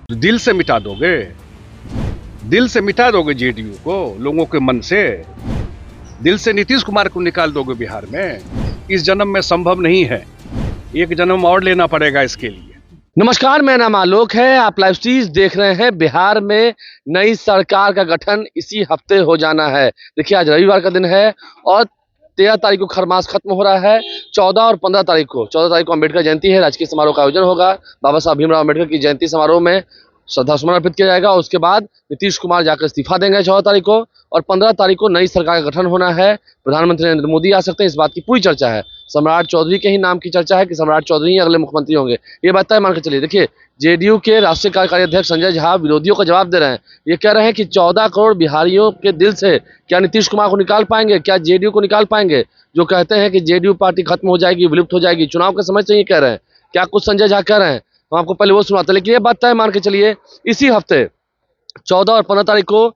तो दिल से मिटा दोगे, दिल से मिटा दोगे जेडीयू को लोगों के मन से, दिल से नीतीश कुमार को निकाल दोगे बिहार में। इस जन्म में संभव नहीं है, एक जन्म और लेना पड़ेगा इसके लिए। नमस्कार, मेरा नाम आलोक है। आप लाइव स्ट्रीज देख रहे हैं। बिहार में नई सरकार का गठन इसी हफ्ते हो जाना है। देखिए, आज रविवार का दिन है और 13 तारीख को खरमास खत्म हो रहा है। 14 और 15 तारीख को अम्बेडकर जयंती है। राजकीय समारोह का आयोजन होगा। बाबा साहब भीमराव अम्बेडकर की जयंती समारोह में श्रद्धा सुमन अर्पित किया जाएगा। उसके बाद नीतीश कुमार जाकर इस्तीफा देंगे 14 तारीख को, और 15 तारीख को नई सरकार का गठन होना है। प्रधानमंत्री नरेंद्र मोदी आ सकते हैं, इस बात की पूरी चर्चा है। सम्राट चौधरी के ही नाम की चर्चा है कि सम्राट चौधरी ही अगले मुख्यमंत्री होंगे, ये बात तय मान के चलिए। देखिए, जेडीयू के राष्ट्रीय कार्यकारी अध्यक्ष संजय झा विरोधियों का जवाब दे रहे हैं। ये कह रहे हैं कि 14 करोड़ बिहारियों के दिल से क्या नीतीश कुमार को निकाल पाएंगे, क्या जेडीयू को निकाल पाएंगे। जो कहते हैं कि जेडीयू पार्टी खत्म हो जाएगी, विलुप्त हो जाएगी, चुनाव के समय से ही कह रहे हैं। क्या कुछ संजय झा कह रहे हैं, हम आपको पहले वो सुनाते हैं। लेकिन ये बात तय मान के चलिए, इसी हफ्ते 14 और 15 तारीख को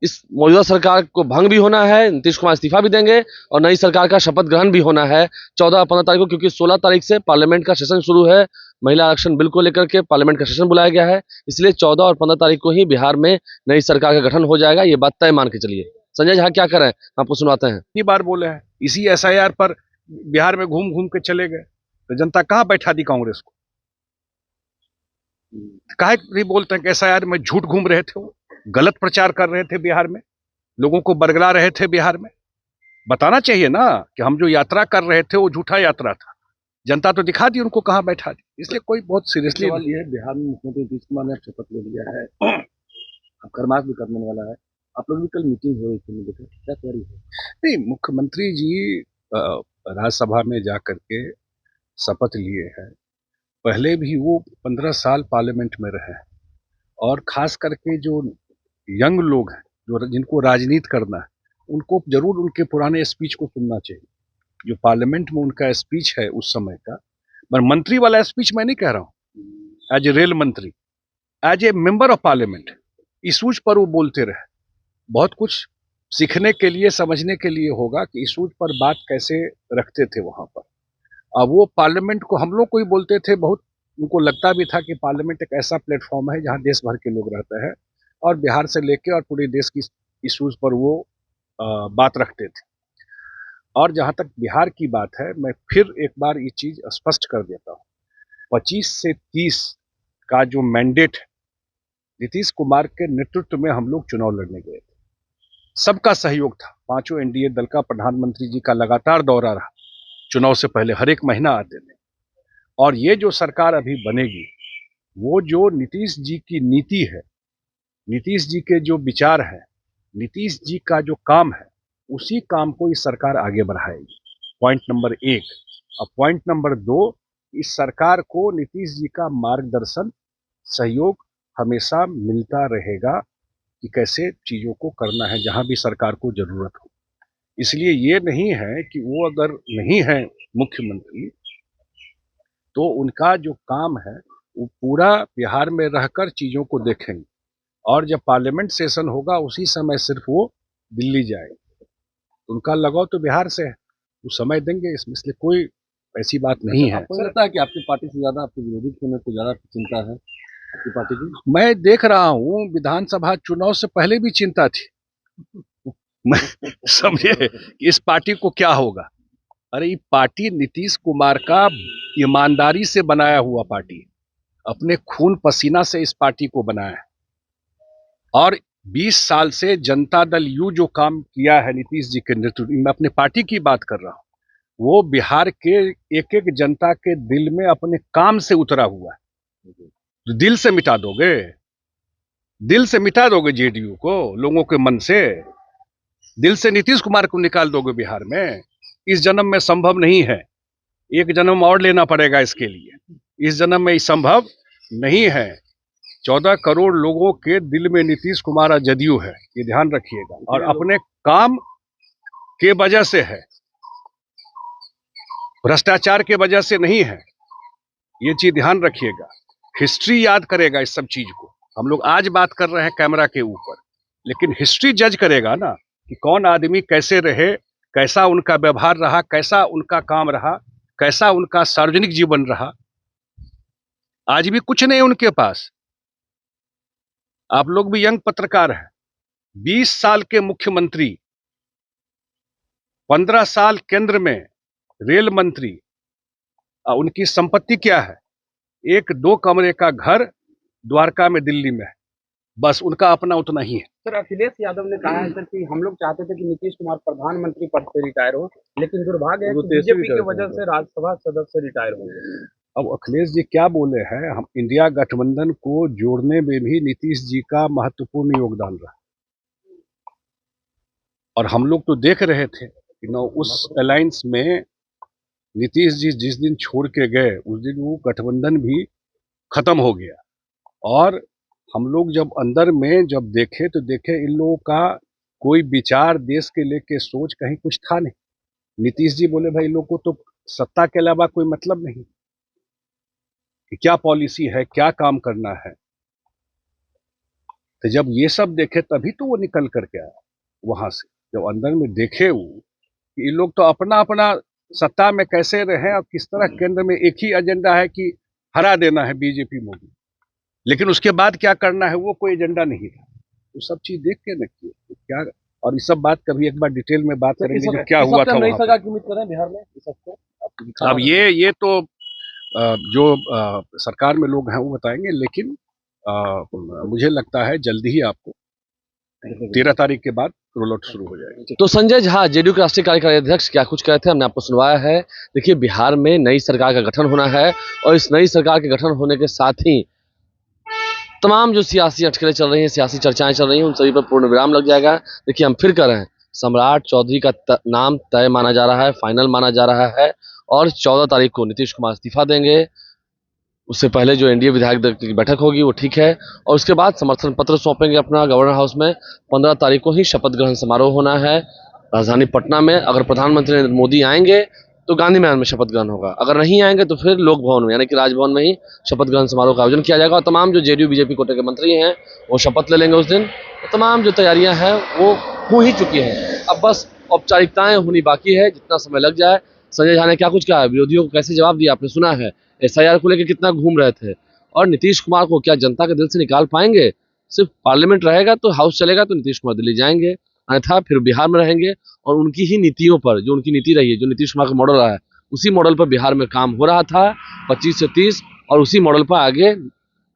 इस मौजूदा सरकार को भंग भी होना है, नीतीश कुमार इस्तीफा भी देंगे और नई सरकार का शपथ ग्रहण भी होना है 14 और 15 तारीख को। क्योंकि 16 तारीख से पार्लियामेंट का सेशन शुरू है। महिला आरक्षण बिल को लेकर के पार्लियामेंट का सेशन बुलाया गया है, इसलिए 14 और 15 तारीख को ही बिहार में नई सरकार का गठन हो जाएगा। ये बात तय मान के चलिए। संजय झा क्या कर रहे हैं, आपको सुनाते हैं। इतनी बार बोले हैं, इसी एसआईआर पर बिहार में घूम घूम के चले गए, तो जनता कहाँ बैठा दी कांग्रेस को। काहे नहीं बोलते हैं कि एसआईआर में झूठ घूम रहे थे, वो गलत प्रचार कर रहे थे बिहार में, लोगों को बरगला रहे थे बिहार में। बताना चाहिए ना कि हम जो यात्रा कर रहे थे वो झूठा यात्रा था। जनता तो दिखा दी उनको कहाँ बैठा दी, इसलिए कोई बहुत सीरियसली सवाल ये है, बिहार में मुख्यमंत्री नीतीश कुमार ने शपथ ले लिया है, अब खरमास भी करने वाला है। आप लोग भी कल मीटिंग हो रही थी, देखा क्या तैयारी है? नहीं, मुख्यमंत्री जी राज्यसभा में जा करके शपथ लिए हैं। पहले भी वो 15 साल पार्लियामेंट में रहे, और खास करके जो यंग लोग हैं, जो जिनको राजनीति करना है, उनको जरूर उनके पुराने स्पीच को सुनना चाहिए। जो पार्लियामेंट में उनका स्पीच है उस समय का, पर मंत्री वाला स्पीच मैं नहीं कह रहा हूँ। एज ए रेल मंत्री, as a member of parliament, issues पर वो बोलते रहे। बहुत कुछ सीखने के लिए, समझने के लिए होगा कि इशूज पर बात कैसे रखते थे वहां पर। अब वो पार्लियामेंट को हम लोग को ही बोलते थे, बहुत उनको लगता भी था कि पार्लियामेंट एक ऐसा प्लेटफॉर्म है जहां देश भर के लोग रहते हैं, और बिहार से लेके और पूरे देश की इशूज पर वो बात रखते थे। और जहां तक बिहार की बात है, मैं फिर एक बार ये चीज स्पष्ट कर देता हूँ। 25 से 30 का जो मैंडेट है, नीतीश कुमार के नेतृत्व में हम लोग चुनाव लड़ने गए थे। सबका सहयोग था, पांचों एनडीए दल का, प्रधानमंत्री जी का लगातार दौरा रहा। चुनाव से पहले हर एक महीना आते थे। और ये जो सरकार अभी बनेगी, वो जो नीतीश जी की नीति है, नीतीश जी के जो विचार है, नीतीश जी का जो काम है, उसी काम को इस सरकार आगे बढ़ाएगी। Point number 1। और पॉइंट नंबर 2, इस सरकार को नीतीश जी का मार्गदर्शन, सहयोग हमेशा मिलता रहेगा कि कैसे चीजों को करना है जहां भी सरकार को जरूरत हो। इसलिए ये नहीं है कि वो अगर नहीं है मुख्यमंत्री, तो उनका जो काम है वो पूरा बिहार में रहकर चीजों को देखेंगे। और जब पार्लियामेंट सेशन होगा, उसी समय सिर्फ वो दिल्ली जाएंगे। उनका लगाव तो बिहार से है, वो समय देंगे इसमें, इसलिए कोई ऐसी बात नहीं है। आपको लगता है कि आपकी पार्टी से ज्यादा आपके विरोधी को ज्यादा चिंता है आपकी पार्टी की? मैं देख रहा हूँ, विधानसभा चुनाव से पहले भी चिंता थी। मैं समझे कि इस पार्टी को क्या होगा। अरे ये पार्टी नीतीश कुमार का ईमानदारी से बनाया हुआ पार्टी है, अपने खून पसीना से इस पार्टी को बनाया है। और 20 साल से जनता दल यू जो काम किया है नीतीश जी के नेतृत्व में, अपने पार्टी की बात कर रहा हूं, वो बिहार के एक एक जनता के दिल में अपने काम से उतरा हुआ है। तो दिल से मिटा दोगे, दिल से मिटा दोगे जेडीयू को लोगों के मन से, दिल से नीतीश कुमार को निकाल दोगे बिहार में। इस जन्म में संभव नहीं है, एक जन्म और लेना पड़ेगा इसके लिए। इस जन्म में संभव नहीं है। 14 करोड़ लोगों के दिल में नीतीश कुमार जदयू है, ये ध्यान रखिएगा। और अपने काम के वजह से है, भ्रष्टाचार के वजह से नहीं है, ये चीज ध्यान रखिएगा। हिस्ट्री याद करेगा इस सब चीज को। हम लोग आज बात कर रहे हैं कैमरा के ऊपर, लेकिन हिस्ट्री जज करेगा ना कि कौन आदमी कैसे रहे, कैसा उनका व्यवहार रहा, कैसा उनका काम रहा, कैसा उनका सार्वजनिक जीवन रहा। आज भी कुछ नहीं उनके पास, आप लोग भी यंग पत्रकार हैं। 20 साल के मुख्यमंत्री, 15 साल केंद्र में रेल मंत्री, उनकी संपत्ति क्या है? 1-2 कमरे का घर द्वारका में, दिल्ली में है, बस उनका अपना उतना ही है। सर, अखिलेश यादव ने कहा है सर कि हम लोग चाहते थे कि नीतीश कुमार प्रधानमंत्री पद से रिटायर हो, लेकिन दुर्भाग्य है कि बीजेपी की वजह से राज्यसभा सदस्य रिटायर हो गए। अब अखिलेश जी क्या बोले हैं? हम इंडिया गठबंधन को जोड़ने में भी नीतीश जी का महत्वपूर्ण योगदान रहा, और हम लोग तो देख रहे थे कि न उस अलायंस में नीतीश जी जिस दिन छोड़ के गए उस दिन वो गठबंधन भी खत्म हो गया। और हम लोग जब अंदर में जब देखे तो देखे इन लोगों का कोई विचार, देश के लेके सोच कहीं कुछ था नहीं। नीतीश जी बोले भाई इन लोग को तो सत्ता के अलावा कोई मतलब नहीं कि क्या पॉलिसी है, क्या काम करना है। तो जब ये सब देखे तभी तो वो निकल करके आया वहां से। जब अंदर में देखे वो कि इन लोग तो अपना अपना सत्ता में कैसे रहे और किस तरह केंद्र में एक ही एजेंडा है कि हरा देना है बीजेपी मोदी, लेकिन उसके बाद क्या करना है वो कोई एजेंडा नहीं था। वो सब चीज देख के न किए तो क्या। और इस सब बात कभी एक बार डिटेल में बात करेंगे जो क्या हुआ था नई सरकार की उम्मीद करें बिहार में इस हफ्ते। अब ये तो जो सरकार में लोग हैं वो बताएंगे, लेकिन मुझे लगता है जल्दी ही आपको 13 तारीख के बाद रोल आउट शुरू हो जाएगा। तो संजय झा, जेडीयू के राष्ट्रीय कार्यकारी अध्यक्ष, क्या कुछ कहे थे हमने आपको सुनवाया है। देखिए, बिहार में नई सरकार का गठन होना है और इस नई सरकार के गठन होने के साथ ही तमाम जो सियासी अटकलें चल रही हैं, सियासी चर्चाएं चल रही हैं, उन सभी पर पूर्ण विराम लग जाएगा। देखिए, हम फिर कर रहे हैं, सम्राट चौधरी का नाम तय माना जा रहा है, फाइनल माना जा रहा है, और 14 तारीख को नीतीश कुमार इस्तीफा देंगे। उससे पहले जो एनडीए विधायक दल की बैठक होगी वो ठीक है, और उसके बाद समर्थन पत्र सौंपेंगे अपना गवर्नर हाउस में। 15 तारीख को ही शपथ ग्रहण समारोह होना है राजधानी पटना में। अगर प्रधानमंत्री नरेंद्र मोदी आएंगे तो गांधी मैदान में शपथ ग्रहण होगा, अगर नहीं आएंगे तो फिर लोक भवन में यानी कि राजभवन में ही शपथ ग्रहण समारोह का आयोजन किया जाएगा। और तमाम जो जेडीयू बीजेपी कोटे के मंत्री हैं वो शपथ ले लेंगे उस दिन। तमाम जो तैयारियां हैं वो हो ही चुकी हैं, अब बस औपचारिकताएं होनी बाकी है, जितना समय लग जाए। संजय झा ने क्या कुछ कहा, विरोधियों को कैसे जवाब दिया आपने सुना है, एसआईआर को लेकर कितना घूम रहे थे, और नीतीश कुमार को क्या जनता के दिल से निकाल पाएंगे। सिर्फ पार्लियामेंट रहेगा तो हाउस चलेगा तो नीतीश कुमार दिल्ली जाएंगे, अन्यथा फिर बिहार में रहेंगे और उनकी ही नीतियों पर, जो उनकी नीति रही है, जो नीतीश कुमार का मॉडल रहा है, उसी मॉडल पर बिहार में काम हो रहा था 25 से 30, और उसी मॉडल पर आगे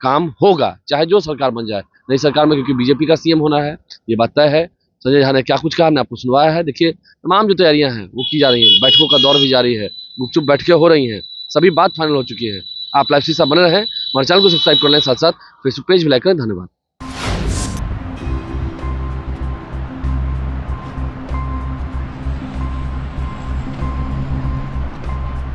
काम होगा चाहे जो सरकार बन जाए। नई सरकार में क्योंकि बीजेपी का सीएम होना है, ये बात तय है। संजय झा ने क्या कुछ कहा हमने आपको सुनवाया है। देखिए, तमाम जो तैयारियां हैं वो की जा रही हैं, बैठकों का दौर भी जारी है, गुपचुप बैठकें हो रही हैं, सभी बात फाइनल हो चुकी है। आप लाइव से बने रहें, हमारे चैनल को सब्सक्राइब कर लें, साथ साथ फेसबुक पेज भी लाइक करें। धन्यवाद।